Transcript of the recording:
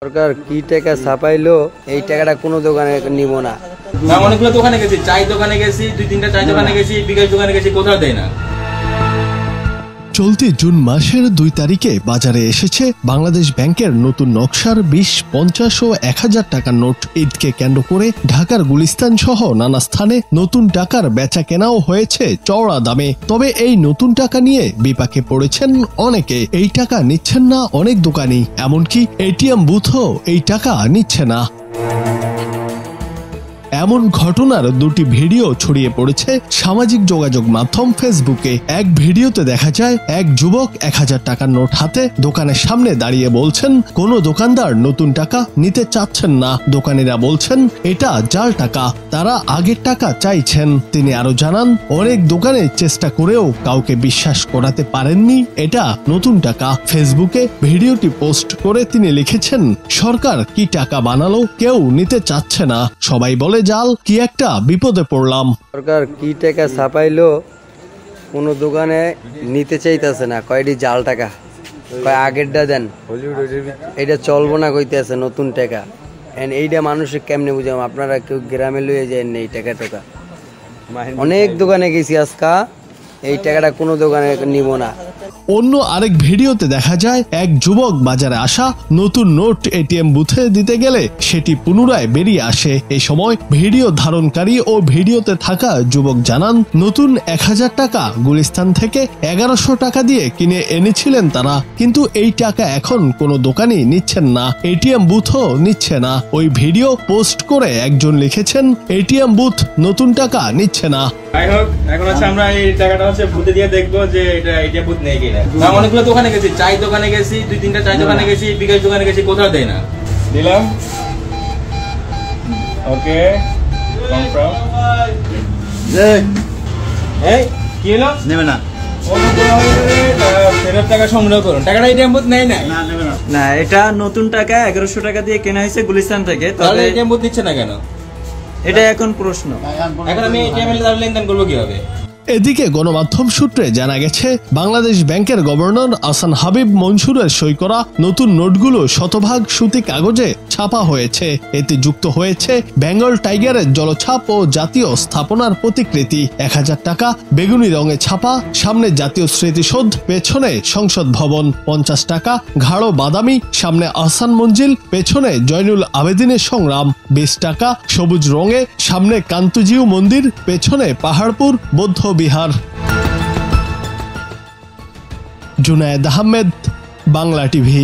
সরকার কি টাকা ছাপাইলো এই টাকাটা কোনো দোকানে নিব না। অনেকগুলো দোকানে গেছি, চাই দোকানে গেছি, 2-3টা চাই দোকানে গেছি, বিকাশ দোকানে গেছি, কোথাও দেয় না। চলতি জুন মাসের 2 তারিখে বাজারে এসেছে বাংলাদেশ ব্যাংকের নতুন নকশার 20, 50 ও 1000 টাকার নোট। ঈদকে কেন্দ্র করে ঢাকার গুলিস্তান সহ নানা স্থানে নতুন টাকার বেচা কেনাও হয়েছে চওড়া দামে। তবে এই নতুন টাকা নিয়ে বিপাকে পড়েছেন অনেকে। এই টাকা নিচ্ছেন না অনেক দোকানি, এমনকি এটিএম বুথও এই টাকা নিচ্ছে না। এমন ঘটনার 2টি ভিডিও ছড়িয়ে পড়েছে সামাজিক যোগাযোগ মাধ্যম ফেসবুকে। এক ভিডিওতে দেখা যায় এক যুবক 1000 টাকার নোট হাতে দোকানের সামনে দাঁড়িয়ে বলছেন কোনো দোকানদার নতুন টাকা নিতে চাচ্ছেন না। দোকানিরা বলছেন এটা জাল টাকা, তারা আগের টাকা চাইছেন। তিনি আরো জানান অনেক দোকানে চেষ্টা করেও কাউকে বিশ্বাস করাতে পারেননি এটা নতুন টাকা। ফেসবুকে ভিডিওটি পোস্ট করে তিনি লিখেছেন সরকার কি টাকা বানালো, কেউ নিতে চাচ্ছে না, সবাই বলে জাল, কি একটা বিপদে পড়লাম। সরকার কি টাকা ছাপাইলো কোনো দোকানে নিতে চাইতেছে না, কয়টি জাল টাকা, কয় আগেরটা দেন, এটা চলবো না কইতেছে নতুন টাকা। এইটা মানুষের কেমনে বুঝাম, আপনারা কেউ গ্রামে লইয়ে যায় না এই টাকা টাকা। অনেক দোকানে গেছি আজকা, এই টাকাটা কোনো দোকানে নিব না। অন্য আরেক ভিডিওতে দেখা যায় এক যুবক বাজারে আসা নতুন নোট এটিএম বুথে দিতে গেলে সেটি পুনরায় বেরিয়ে আসে। এই সময় ভিডিও ধারণকারী ও ভিডিওতে থাকা যুবক জানান নতুন 1000 টাকা গুলিস্তান থেকে 1100 টাকা দিয়ে কিনে এনেছিলেন তারা, কিন্তু এই টাকা এখন কোনো দোকানই নিচ্ছেন না, এটিএম বুথও নিচ্ছে না। ওই ভিডিও পোস্ট করে একজন লিখেছেন এটিএম বুথ নতুন টাকা নিচ্ছে না। যাই হোক, এখন হচ্ছে আমরা এই টাকাটা হচ্ছে বুথে দিয়ে দেখবো যে এটা এটিএম বুথ নেই কিনা। অনেকগুলো দোকানে গেছি, চাই দোকানে গেছি, 2-3টা চাই দোকানে গেছি, বিকাশ দোকানে গেছি, কোথাও দেয় না। দিলাম ওকে কনফার্ম। এই কি হলো, নেবে না, ফেরত টাকা সংগ্রহ করুন। টাকাটা এটিএম বুথ নেই না, না এটা নতুন টাকা 1100 টাকা দিয়ে কেনা হয়েছে গুলিস্তান থেকে। তাহলে এটিএম বুথ দিচ্ছে না কেন, এটা এখন প্রশ্ন। এখন আমি এটিএম এর লেনদেন করবো কিভাবে? এদিকে গণমাধ্যম সূত্রে জানা গেছে বাংলাদেশ ব্যাংকের গভর্নর আহসান হাবিব মনসুরের সই করা নতুন নোটগুলো শতভাগ সুতি কাগজে ছাপা হয়েছে। এতে যুক্ত হয়েছে বেঙ্গল টাইগারের জলছাপ ও জাতীয় স্থাপনার প্রতিকৃতি। 1000 টাকা বেগুনি রঙে ছাপা, সামনে জাতীয় স্মৃতিসৌধ, পেছনে সংসদ ভবন। 50 টাকা গাঢ় বাদামি, সামনে আহসান মঞ্জিল, পেছনে জয়নুল আবেদিনের সংগ্রাম। 20 টাকা সবুজ রঙে, সামনে কান্তুজিউ মন্দির, পেছনে পাহাড়পুর বৌদ্ধ বিহার। জুনায়েদ আহমেদ, বাংলা টিভি।